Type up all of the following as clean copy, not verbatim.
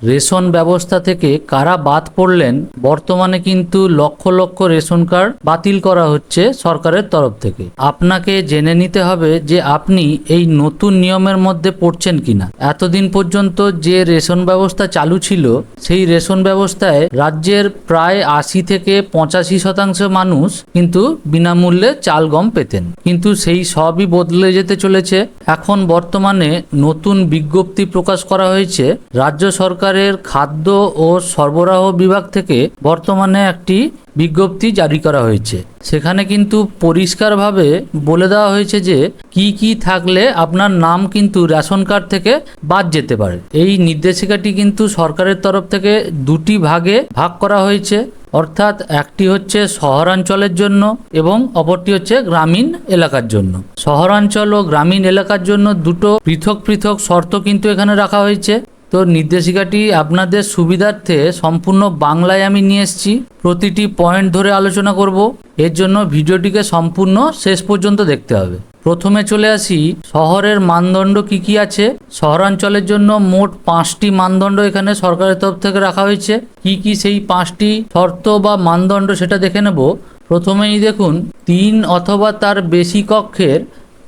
Ration ব্যবস্থা থেকে কারা বাদ পড়লেন? বর্তমানে কিন্তু লক্ষ লক্ষ রেশন কার্ড বাতিল করা হচ্ছে সরকারের তরফ থেকে। আপনাকে জেনে নিতে হবে যে আপনি এই নতুন নিয়মের মধ্যে পড়ছেন কিনা। এতদিন পর্যন্ত যে রেশন ব্যবস্থা চালু ছিল, সেই রেশন ব্যবস্থায় রাজ্যের প্রায় 80 থেকে 85% মানুষ কিন্তু বিনামূল্যে চাল গম পেতেন, কিন্তু সেই সবই বদলে যেতে চলেছে। এখন বর্তমানে নতুন বিজ্ঞপ্তি প্রকাশ করা হয়েছে রাজ্য সরকারের খাদ্য ও সরবরাহ বিভাগ থেকে। বর্তমানে একটি বিজ্ঞপ্তি জারি করা হয়েছে, সেখানে কিন্তু পরিষ্কারভাবে বলে দেওয়া হয়েছে যে কি কি থাকলে আপনার নাম কিন্তু রেশন কার্ড থেকে বাদ যেতে পারে। এই নির্দেশিকাটি কিন্তু সরকারের তরফ থেকে দুটি ভাগে ভাগ করা হয়েছে, অর্থাৎ একটি হচ্ছে শহরাঞ্চলের জন্য এবং অপরটি হচ্ছে গ্রামীণ এলাকার জন্য। শহরাঞ্চল ও গ্রামীণ এলাকার জন্য দুটো পৃথক পৃথক শর্ত কিন্তু এখানে রাখা হয়েছে। তো নির্দেশিকাটি আপনাদের সুবিধার্থে সম্পূর্ণ বাংলায় আমি নিয়ে এসেছি, প্রতিটি পয়েন্ট ধরে আলোচনা করব। এর জন্য ভিডিওটিকে সম্পূর্ণ শেষ পর্যন্ত দেখতে হবে। প্রথমে চলে আসি শহরের মানদণ্ড কি কি আছে। শহরাঞ্চলের জন্য মোট 5টি মানদণ্ড এখানে সরকারের তরফ থেকে রাখা হয়েছে। কি কি সেই 5টি শর্ত বা মানদণ্ড সেটা দেখে নেব। প্রথমেই দেখুন, 3 অথবা তার বেশি কক্ষের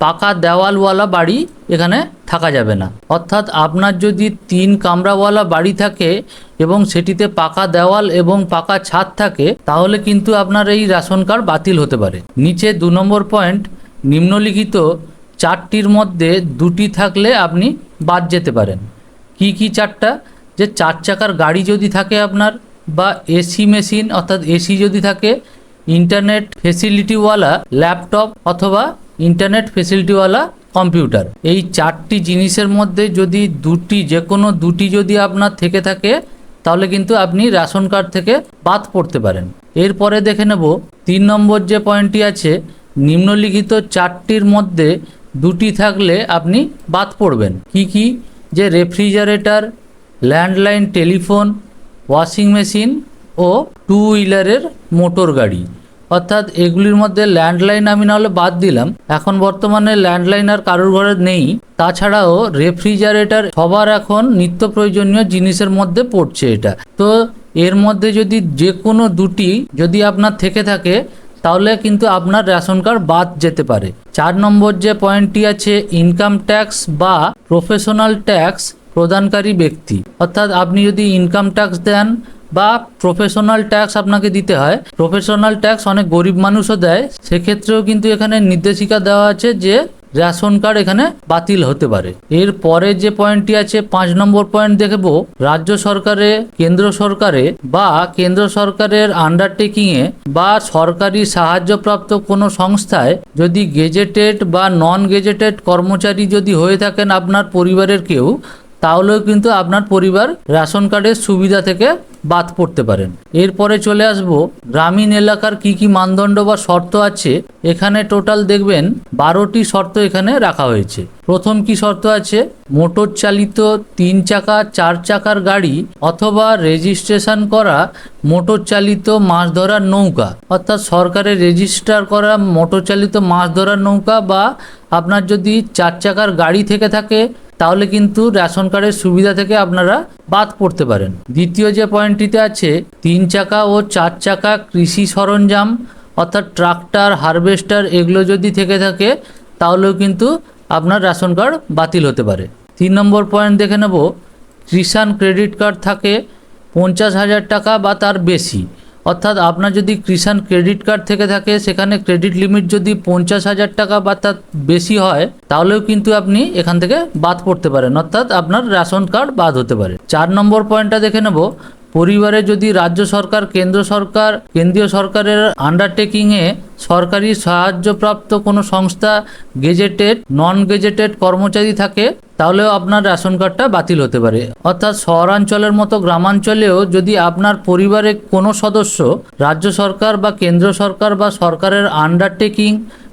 পাকা দেওয়ালওয়ালা বাড়ি এখানে থাকা যাবে না। অর্থাৎ আপনার যদি 3 কামরাওয়ালা বাড়ি থাকে এবং সেটিতে পাকা দেওয়াল এবং পাকা ছাদ থাকে, তাহলে কিন্তু আপনার এই রেশন কার্ড বাতিল হতে পারে। নিচে 2 নম্বর পয়েন্ট, নিম্নলিখিত 4টির মধ্যে 2টি থাকলে আপনি বাদ যেতে পারেন। কি কি 4টা? যে 4 চাকার গাড়ি যদি থাকে আপনার, বা এসি মেশিন অর্থাৎ এসি যদি থাকে, ইন্টারনেট ফেসিলিটিওয়ালা ল্যাপটপ অথবা ইন্টারনেট ফেসিলিটিওয়ালা কম্পিউটার। এই 4টি জিনিসের মধ্যে যদি যে কোনো দুটি যদি আপনার থেকে থাকে, তাহলে কিন্তু আপনি রেশন কার্ড থেকে বাদ পড়তে পারেন। এরপরে দেখে নেব 3 নম্বর যে পয়েন্টটি আছে, নিম্নলিখিত 4টির মধ্যে 2টি থাকলে আপনি বাদ পড়বেন। কি কি? যে refrigerator, landline telephone, washing machine ও 2 হুইলারের মোটর গাড়ি। অর্থাৎ এগুলির মধ্যে ল্যান্ডলাইন আমি নাহলে বাদ দিলাম, এখন বর্তমানে ল্যান্ডলাইন আর কারোর ঘরে নেই। তাছাড়াও রেফ্রিজারেটর সবার এখন নিত্য প্রয়োজনীয় জিনিসের মধ্যে পড়ছে এটা। তো এর মধ্যে যদি যে কোনো 2টি যদি আপনার থেকে থাকে, তাহলে কিন্তু আপনার রেশন কার্ড বাদ যেতে পারে। 4 নম্বর যে পয়েন্টটি আছে, ইনকাম ট্যাক্স বা প্রফেশনাল ট্যাক্স প্রদানকারী ব্যক্তি। অর্থাৎ আপনি যদি ইনকাম ট্যাক্স দেন বা প্রফেশনাল ট্যাক্স আপনাকে দিতে হয়, প্রফেশনাল ট্যাক্স অনেক গরিব মানুষও দেয়, সেক্ষেত্রেও কিন্তু এখানে নির্দেশিকা দেওয়া আছে যে রেশন কার্ড এখানে বাতিল হতে পারে। এর পরে যে পয়েন্টটি আছে 5 নম্বর পয়েন্ট দেখব, রাজ্য সরকারে, কেন্দ্র সরকারে বা কেন্দ্র সরকারের আন্ডারটেকিংয়ে বা সরকারি সাহায্যপ্রাপ্ত কোনো সংস্থায় যদি গেজেটেড বা নন গেজেটেড কর্মচারী যদি হয়ে থাকেন আপনার পরিবারের কেউ, তাহলেও কিন্তু আপনার পরিবার রেশন কার্ডের সুবিধা থেকে বাদ পড়তে পারেন। এরপরে চলে আসব গ্রামীণ এলাকার কি কি মানদণ্ড বা শর্ত আছে। এখানে টোটাল দেখবেন 12টি শর্ত এখানে রাখা হয়েছে। প্রথম কি শর্ত আছে, মোটর চালিত 3 চাকা 4 চাকার গাড়ি অথবা রেজিস্ট্রেশন করা মোটর চালিত মাছ ধরার নৌকা। অর্থাৎ সরকারের রেজিস্টার করা মোটর চালিত মাছ ধরার নৌকা বা আপনার যদি 4 চাকার গাড়ি থেকে থাকে, তাহলে কিন্তু রেশন কার্ডের সুবিধা থেকে আপনারা বাদ পড়তে পারেন। দ্বিতীয় যে পয়েন্টটিতে আছে, 3 চাকা ও 4 চাকা কৃষি সরঞ্জাম অর্থাৎ ট্রাক্টর, হারভেস্টার এগুলো যদি থেকে থাকে, তাহলেও কিন্তু আপনার রেশন কার্ড বাতিল হতে পারে। 3 নম্বর পয়েন্ট দেখে নেব, কিষাণ ক্রেডিট কার্ড থাকে 50,000 টাকা বা তার বেশি। অর্থাৎ আপনার যদি কিষাণ ক্রেডিট কার্ড থেকে থাকে, সেখানে ক্রেডিট লিমিট যদি 50,000 টাকা বা তার বেশি হয়, তাহলেও কিন্তু আপনি এখান থেকে বাদ পড়তে পারেন, অর্থাৎ আপনার রেশন কার্ড বাদ হতে পারে। 4 নম্বর পয়েন্টটা দেখে নেব, পরিবারে যদি রাজ্য সরকার, কেন্দ্র সরকার, কেন্দ্রীয় সরকারের আন্ডারটেকিংয়ে সরকারি সাহায্যপ্রাপ্ত কোনো সংস্থা গেজেটেড, নন গেজেটেড কর্মচারী থাকে, তাহলেও আপনার রেশন কার্ডটা বাতিল হতে পারে। অর্থাৎ শহরাঞ্চলের মতো গ্রামাঞ্চলেও যদি আপনার পরিবারে কোনো সদস্য রাজ্য সরকার বা কেন্দ্র সরকার বা সরকারের আন্ডারটেকিং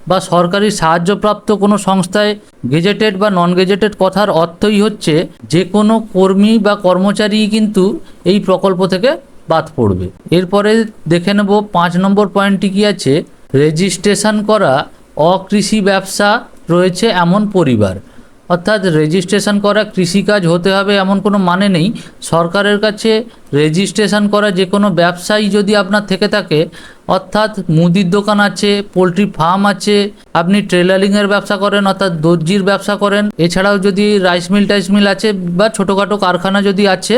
বা সরকারি সাহায্যপ্রাপ্ত কোনো সংস্থায় গেজেটেড বা নন গেজেটেড, কথার অর্থই হচ্ছে যে কোনো কর্মী বা কর্মচারী কিন্তু এই প্রকল্প থেকে বাদ পড়বে। এরপরে দেখে নেব 5 নম্বর পয়েন্টটি কি আছে, রেজিস্ট্রেশন করা অকৃষি ব্যবসা রয়েছে এমন পরিবার। অর্থাৎ রেজিস্ট্রেশন করা কৃষিকাজ হতে হবে এমন কোনো মানে নেই। সরকারের কাছে রেজিস্ট্রেশন করা যে কোনো ব্যবসায়ী যদি আপনার থেকে থাকে, অর্থাৎ মুদির দোকান আছে, পোলট্রি ফার্ম আছে, আপনি ট্রেলারিংয়ের ব্যবসা করেন অর্থাৎ দর্জির ব্যবসা করেন, এছাড়াও যদি রাইস মিল আছে বা ছোটোখাটো কারখানা যদি আছে,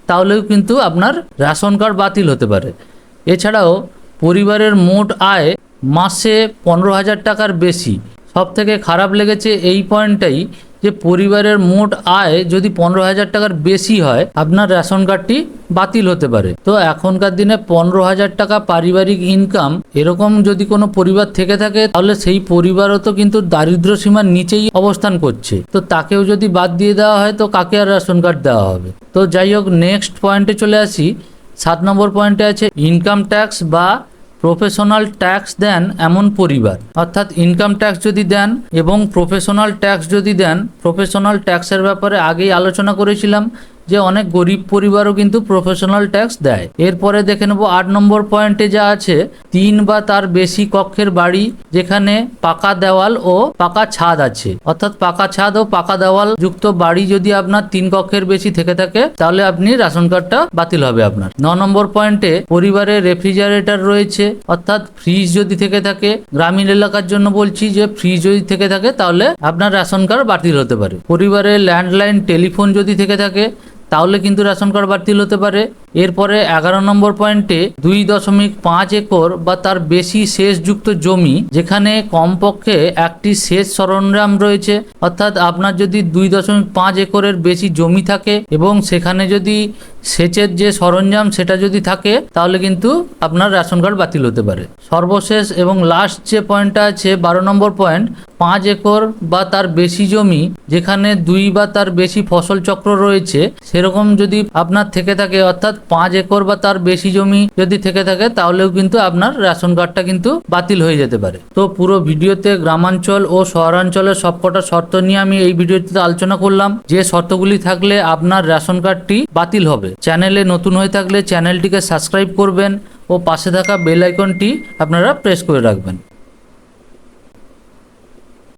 তাহলেও কিন্তু আপনার রেশন কার্ড বাতিল হতে পারে। এছাড়াও পরিবারের মোট আয় মাসে 15,000 টাকার বেশি। সব থেকে খারাপ লেগেছে এই পয়েন্টটাই যে পরিবারের মোট আয় যদি 15,000 টাকার বেশি হয়, আপনার রেশন কার্ডটি বাতিল হতে পারে। তো এখনকার দিনে 15,000 টাকা পারিবারিক ইনকাম এরকম যদি কোনো পরিবার থেকে থাকে, তাহলে সেই পরিবারও তো কিন্তু দারিদ্র্য সীমার নিচেই অবস্থান করছে। তো তাকেও যদি বাদ দিয়ে দেওয়া হয়, তো কাকে আর রেশন কার্ড দেওয়া হবে। তো যাই হোক, নেক্সট পয়েন্টে চলে আসি। 7 নম্বর পয়েন্টে আছে ইনকাম ট্যাক্স বা প্রফেশনাল ট্যাক্স দেন এমন পরিবার। অর্থাৎ ইনকাম ট্যাক্স যদি দেন এবং প্রফেশনাল ট্যাক্স যদি দেন, প্রফেশনাল ট্যাক্সের ব্যাপারে আগেই আলোচনা করেছিলাম যে অনেক গরিব পরিবারও কিন্তু প্রফেশনাল ট্যাক্স দেয়। এরপরে দেখে নেব 8 নম্বর পয়েন্টে যা আছে, 3 বা তার বেশি কক্ষের বাড়ি যেখানে পাকা দেওয়াল ও পাকা ছাদ আছে। অর্থাৎ পাকা ছাদ ও পাকা দেওয়াল যুক্ত বাড়ি যদি আপনার 3 কক্ষের বেশি থেকে থাকে, তাহলে আপনি রেশন কার্ডটা বাতিল হবে আপনার। 9 নম্বর পয়েন্টে পরিবারে রেফ্রিজারেটর রয়েছে, অর্থাৎ ফ্রিজ যদি থেকে থাকে, গ্রামীণ এলাকার জন্য বলছি যে ফ্রিজ যদি থেকে থাকে, তাহলে আপনার রেশন কার্ড বাতিল হতে পারে। পরিবারে ল্যান্ডলাইন টেলিফোন যদি থেকে থাকে, তাহলে কিন্তু রেশন কার্ড বাতিল হতে পারে। এরপরে 11 নম্বর পয়েন্টে 2.5 একর বা তার বেশি সেচযুক্ত জমি যেখানে কমপক্ষে একটি সেচ সরঞ্জাম রয়েছে, অর্থাৎ আপনার যদি 2.5 একরের বেশি জমি থাকে এবং সেখানে যদি সেচের যে সরঞ্জাম সেটা যদি থাকে, তাহলে কিন্তু আপনার রেশন কার্ড বাতিল হতে পারে। সর্বশেষ এবং লাস্ট যে পয়েন্টটা আছে 12 নম্বর পয়েন্ট, 5 একর বা তার বেশি জমি যেখানে 2 বা তার বেশি ফসল চক্র রয়েছে, সেরকম যদি আপনার থেকে থাকে, অর্থাৎ 5 একর বা তার বেশি জমি যদি থেকে থাকে, তাহলেও কিন্তু আপনার রেশন কার্ডটা কিন্তু বাতিল হয়ে যেতে পারে। তো পুরো ভিডিওতে গ্রামাঞ্চল ও শহরাঞ্চলের সবকটা শর্ত নিয়ে আমি এই ভিডিওতে আলোচনা করলাম, যে শর্তগুলি থাকলে আপনার রেশন কার্ডটি বাতিল হবে। চ্যানেলে নতুন হয়ে থাকলে চ্যানেলটিকে সাবস্ক্রাইব করবেন ও পাশে থাকা বেল আইকনটি আপনারা প্রেস করে রাখবেন।